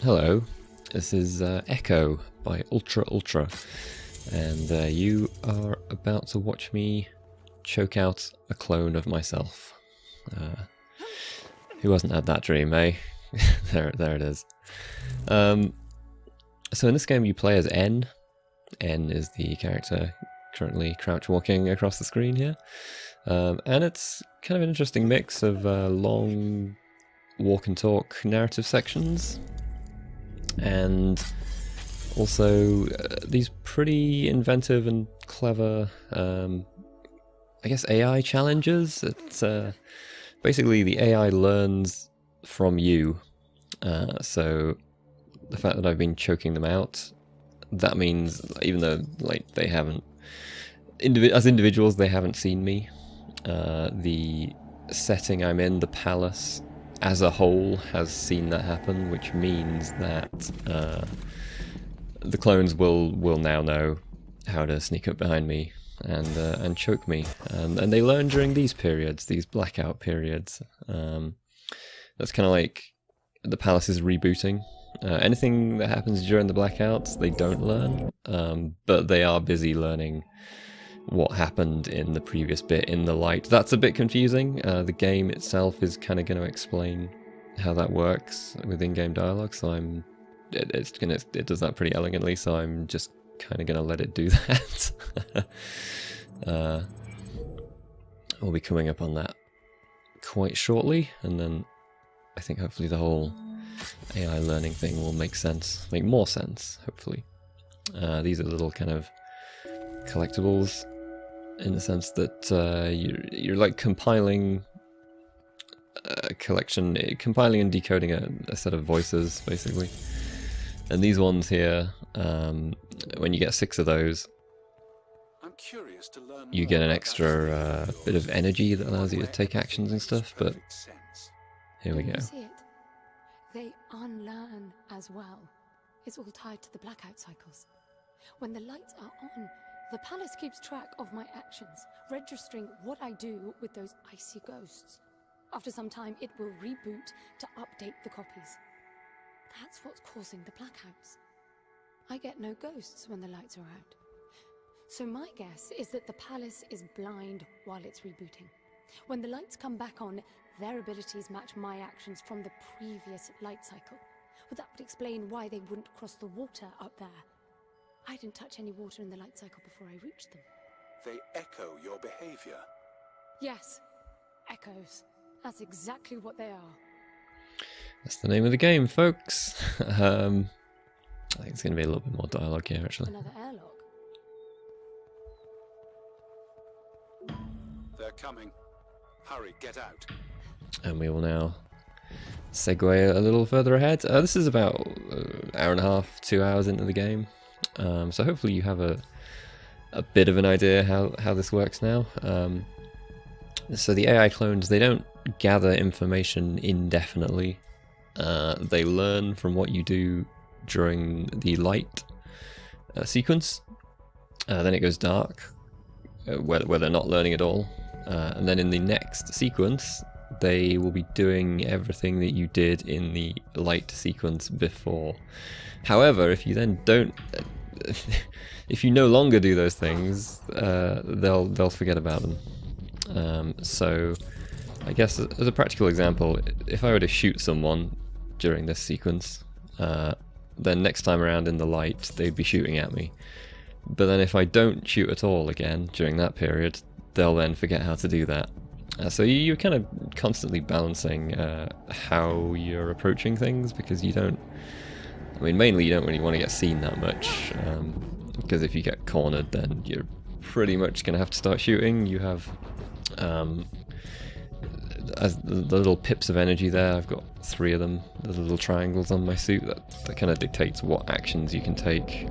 Hello, this is Echo by Ultra Ultra, and you are about to watch me choke out a clone of myself. Who hasn't had that dream, eh? there it is. So in this game you play as N. N is the character currently crouch walking across the screen here. And it's kind of an interesting mix of long walk and talk narrative sections, and also these pretty inventive and clever, I guess, AI challenges. It's basically the AI learns from you. So the fact that I've been choking them out, that means even though they haven't, as individuals, they haven't seen me. The setting I'm in, the palace, as a whole has seen that happen, which means that the clones will now know how to sneak up behind me and choke me, and they learn during these periods, these blackout periods. That's kind of like the palace is rebooting. Anything that happens during the blackouts, they don't learn, but they are busy learning what happened in the previous bit in the light. That's a bit confusing. The game itself is kind of going to explain how that works with in-game dialogue, so it does that pretty elegantly, so I'm just kind of going to let it do that. We'll be coming up on that quite shortly, and then I think hopefully the whole AI learning thing will make more sense, hopefully. These are little kind of collectibles, in the sense that you're like compiling a collection, compiling and decoding a set of voices, basically. And these ones here, when you get 6 of those, you get an extra bit of energy that allows you to take actions and stuff, but here we go. They unlearn as well. It's all tied to the blackout cycles. When the lights are on, the palace keeps track of my actions, registering what I do with those icy ghosts. After some time, it will reboot to update the copies. That's what's causing the blackouts. I get no ghosts when the lights are out. So my guess is that the palace is blind while it's rebooting. When the lights come back on, their abilities match my actions from the previous light cycle. Well, that would explain why they wouldn't cross the water up there. I didn't touch any water in the light cycle before I reached them. They echo your behavior. Yes, echoes. That's exactly what they are. That's the name of the game, folks. I think it's going to be a little bit more dialogue here, actually. Another airlock. They're coming. Hurry, get out. And we will now segue a little further ahead. This is about an hour and a half, 2 hours into the game. So hopefully you have a bit of an idea how this works now. So the AI clones, they don't gather information indefinitely. They learn from what you do during the light sequence. Then it goes dark, where they're not learning at all. And then in the next sequence, they will be doing everything that you did in the light sequence before. However, if you then don't, if you no longer do those things, they'll forget about them. So, I guess as a practical example, if I were to shoot someone during this sequence, then next time around in the light, they'd be shooting at me. But then if I don't shoot at all again during that period, they'll then forget how to do that. So you're kind of constantly balancing how you're approaching things, because you don't, mainly you don't really want to get seen that much, because if you get cornered, then you're pretty much going to have to start shooting. You have as the little pips of energy there, I've got 3 of them, the little triangles on my suit, that kind of dictates what actions you can take,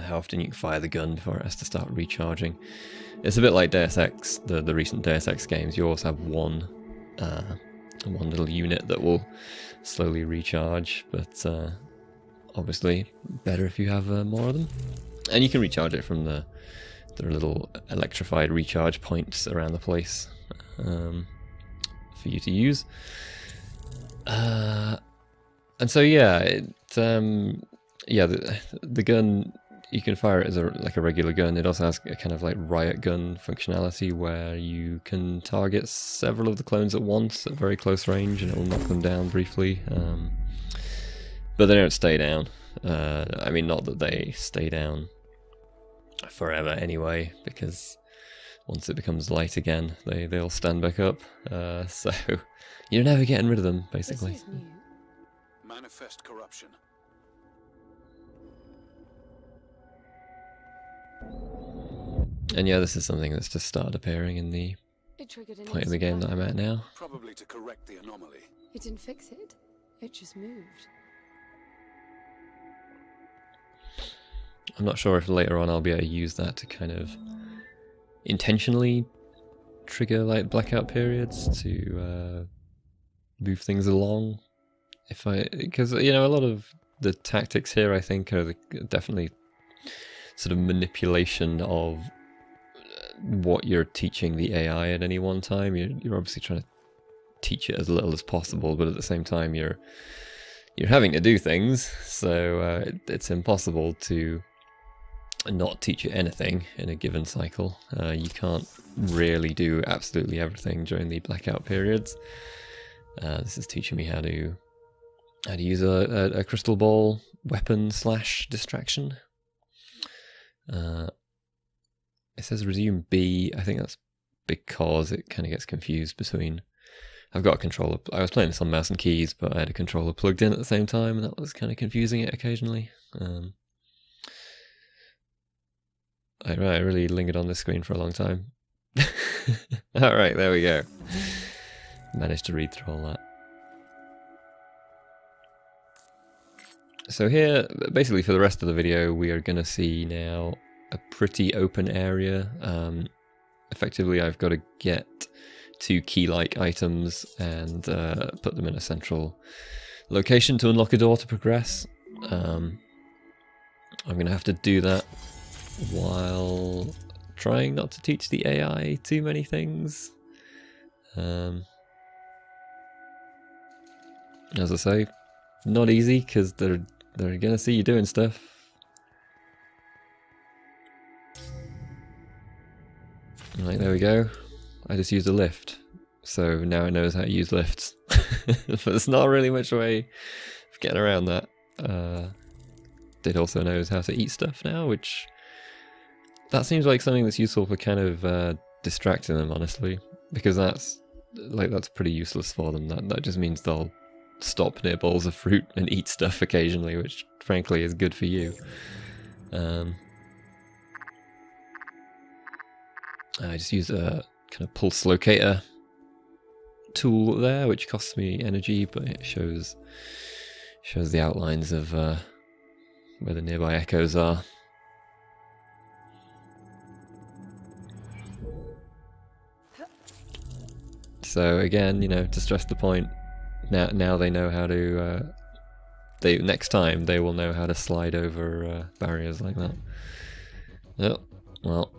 how often you can fire the gun before it has to start recharging. It's a bit like Deus Ex, the recent Deus Ex games. You always have one little unit that will slowly recharge, but obviously better if you have more of them. And you can recharge it from the little electrified recharge points around the place for you to use. And so yeah, yeah, the gun, you can fire it as like a regular gun. It also has a kind of like riot gun functionality where you can target several of the clones at once at very close range, and it will knock them down briefly. But they don't stay down. I mean, not that they stay down forever anyway, because once it becomes light again, they'll stand back up. So you're never getting rid of them, basically. This is new. Manifest corruption. And yeah, this is something that's just started appearing in the It triggered an point of the game that I'm at now. Probably to correct the anomaly. It didn't fix it. It just moved. I'm not sure if later on I'll be able to use that to kind of intentionally trigger like blackout periods to move things along. Because you know, a lot of the tactics here I think are definitely sort of manipulation of what you're teaching the AI at any one time. You're obviously trying to teach it as little as possible, but at the same time you're having to do things, so it's impossible to not teach it anything in a given cycle. You can't really do absolutely everything during the blackout periods. This is teaching me how to use a crystal ball weapon / distraction. It says resume B. I think that's because it kind of gets confused between... I've got a controller. I was playing this on mouse and keys, but I had a controller plugged in at the same time, and that was kind of confusing it occasionally. I really lingered on this screen for a long time. Alright, there we go. Managed to read through all that. So here, basically for the rest of the video, we are going to see now a pretty open area. Effectively, I've got to get 2 key-like items and put them in a central location to unlock a door to progress. I'm going to have to do that while trying not to teach the AI too many things. As I say, not easy because they're going to see you doing stuff. Right, there we go. I just used a lift, so now it knows how to use lifts. But there's not really much way of getting around that. It also knows how to eat stuff now, which... that seems like something that's useful for kind of distracting them, honestly. Because that's pretty useless for them. That just means they'll stop near bowls of fruit and eat stuff occasionally, which frankly is good for you. I just use a kind of pulse locator tool there, which costs me energy, but it shows the outlines of where the nearby echoes are. So again, you know, to stress the point, now they know how to. Next time they will know how to slide over barriers like that. Oh, well,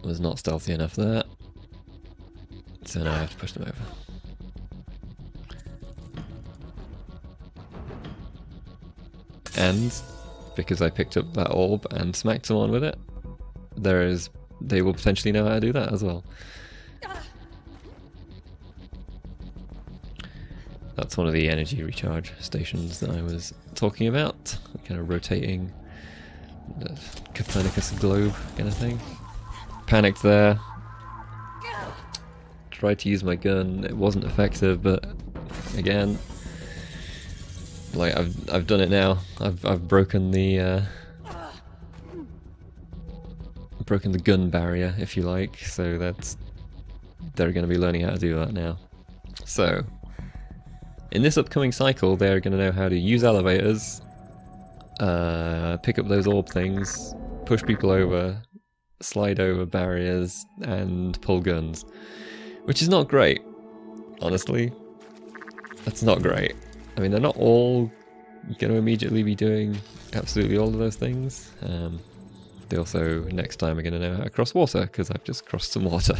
was not stealthy enough there. So now I have to push them over. And because I picked up that orb and smacked someone with it, they will potentially know how to do that as well. That's one of the energy recharge stations that I was talking about. Kind of rotating the Copernicus globe kind of thing. Panicked there. Tried to use my gun. It wasn't effective, but again, like I've done it now. I've broken the gun barrier, if you like. So they're going to be learning how to do that now. So in this upcoming cycle, they're going to know how to use elevators, pick up those orb things, push people over, slide over barriers, and pull guns. Which is not great, honestly. That's not great. I mean, they're not all going to immediately be doing absolutely all of those things. They also, next time, are going to know how to cross water, because I've just crossed some water.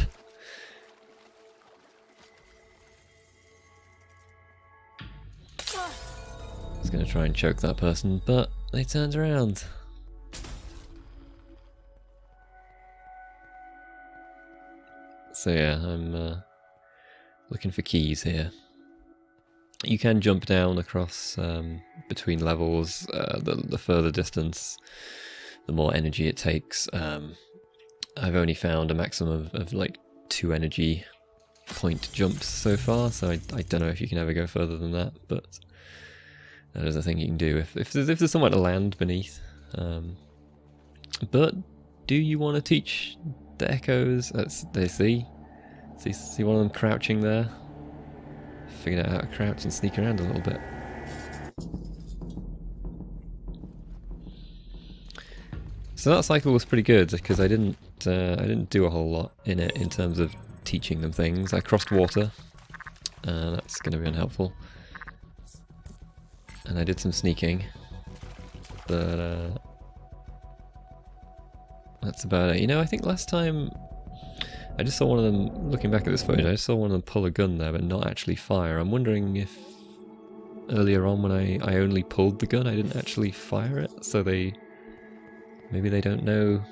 I was going to try and choke that person, but they turned around. So yeah, I'm looking for keys here. You can jump down across between levels. The further distance, the more energy it takes. I've only found a maximum of like 2 energy point jumps so far, so I don't know if you can ever go further than that, but that is a thing you can do if there's somewhere to land beneath. But do you want to teach the echoes? They see one of them crouching there. Figured out how to crouch and sneak around a little bit. So that cycle was pretty good because I didn't do a whole lot in it in terms of teaching them things. I crossed water, that's going to be unhelpful, and I did some sneaking, but that's about it. You know, I think last time I just saw one of them, looking back at this footage, I just saw one of them pull a gun there but not actually fire. I'm wondering if earlier on when I only pulled the gun I didn't actually fire it, so maybe they didn't know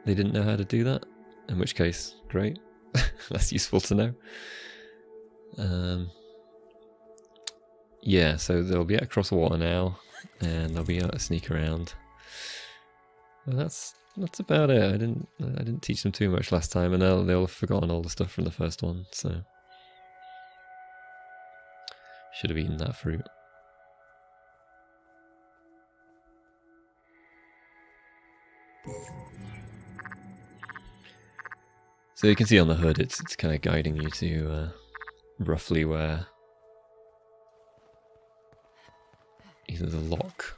how to do that, in which case, great. That's useful to know. Yeah, so they'll be across water now, and they'll be able to sneak around. Well, that's about it. I didn't teach them too much last time, and they'll have forgotten all the stuff from the first one, so should have eaten that fruit. So you can see on the hood, it's kind of guiding you to roughly where either the lock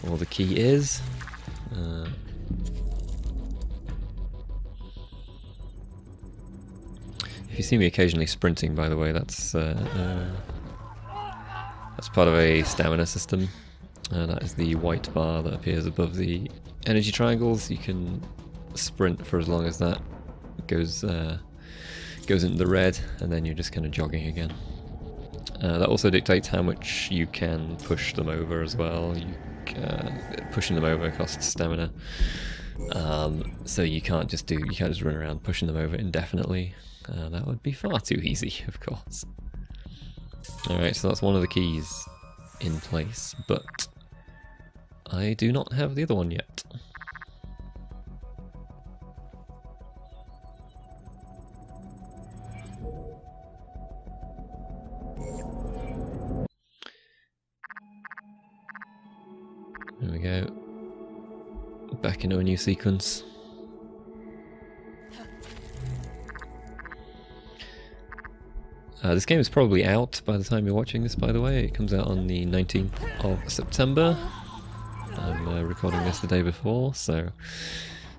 or the key is. If you see me occasionally sprinting, by the way, that's part of a stamina system. That is the white bar that appears above the energy triangles. You can sprint for as long as that goes into the red, and then you're just kind of jogging again. That also dictates how much you can push them over as well. Pushing them over costs stamina, so you can't just run around pushing them over indefinitely. That would be far too easy, of course. Alright, so that's one of the keys in place, but I do not have the other one yet. There we go. Back into a new sequence. This game is probably out by the time you're watching this, by the way. It comes out on the 19th of September. I'm recording this the day before, so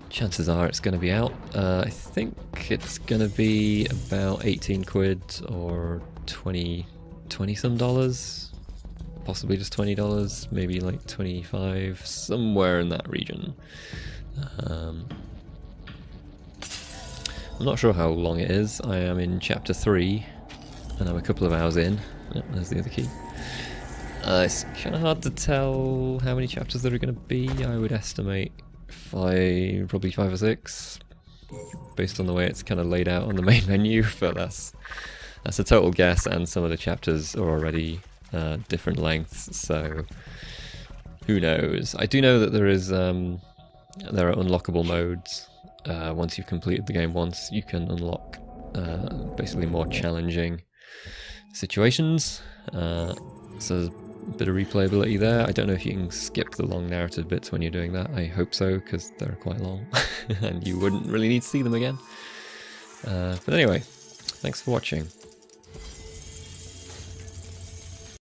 chances are it's going to be out. I think it's going to be about 18 quid or 20 some dollars. Possibly just $20, maybe like 25, somewhere in that region. I'm not sure how long it is. I am in chapter 3, and I'm a couple of hours in. Yep, there's the other key. It's kind of hard to tell how many chapters there are going to be. I would estimate probably 5 or 6, based on the way it's kind of laid out on the main menu, but that's a total guess, and some of the chapters are already different lengths, so who knows. I do know that there are unlockable modes. Once you've completed the game once, you can unlock basically more challenging situations, so there's a bit of replayability there. I don't know if you can skip the long narrative bits when you're doing that. I hope so, because they're quite long and you wouldn't really need to see them again. But anyway, thanks for watching.